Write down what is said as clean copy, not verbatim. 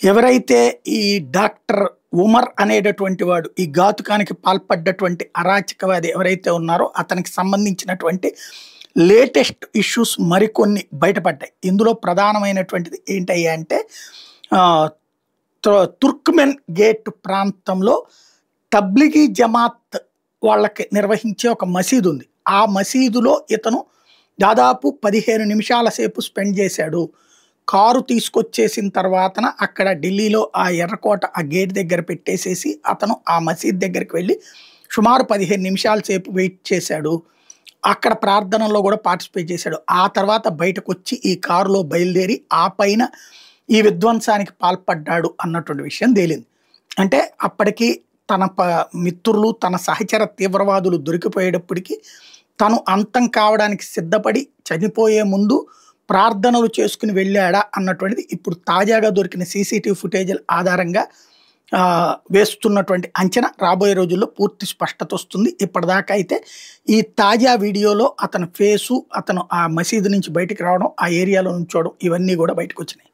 ఎవరైతే ఈ డాక్టర్ ఉమర్ అనేటటువంటి వాడు ఈ ఘాతుకానికి పాల్పడ్డటువంటి అరాచకవాది ఎవరైతే ఉన్నారో అతనికి సంబంధించినటువంటి లేటెస్ట్ ఇష్యూస్ మరికొన్ని బయటపడ్డాయి. ఇందులో ప్రధానమైనటువంటిది ఏంటయ్యా అంటే ఆ, తుర్క్మెన్ గేట్ ప్రాంతంలో తబ్లిగీ జమాత్ వాళ్ళకి నిర్వహించే ఒక మసీదు ఉంది. ఆ మసీదులో ఇతను దాదాపు 15 నిమిషాల సేపు స్పెండ్ చేశాడు. కారు తీసుకొచ్చేసిన తర్వాతన అక్కడ ఢిల్లీలో ఆ ఎర్రకోట ఆ గేట్ దగ్గర పెట్టేసేసి అతను ఆ మసీద్ దగ్గరికి వెళ్ళి సుమారు 15 నిమిషాల సేపు వెయిట్ చేశాడు. అక్కడ ప్రార్థనలో కూడా పార్టిసిపేట్ చేశాడు. ఆ తర్వాత బయటకు వచ్చి ఈ కారులో బయలుదేరి ఆ పైన ఈ విధ్వంసానికి పాల్పడ్డాడు అన్నటువంటి విషయం తేలింది. అంటే అప్పటికి తన మిత్రులు తన సహచర తీవ్రవాదులు దొరికిపోయేటప్పటికి తను అంతం కావడానికి సిద్ధపడి చనిపోయే ముందు ప్రార్థనలు చేసుకుని వెళ్ళాడా అన్నటువంటిది ఇప్పుడు తాజాగా దొరికిన సీసీటీవీ ఫుటేజీల ఆధారంగా వేస్తున్నటువంటి అంచనా. రాబోయే రోజుల్లో పూర్తి స్పష్టత వస్తుంది. ఇప్పటిదాకా అయితే ఈ తాజా వీడియోలో అతని ఫేసు, అతను ఆ మసీదు నుంచి బయటికి రావడం, ఆ ఏరియాలో నుంచోవడం ఇవన్నీ కూడా బయటకు వచ్చినాయి.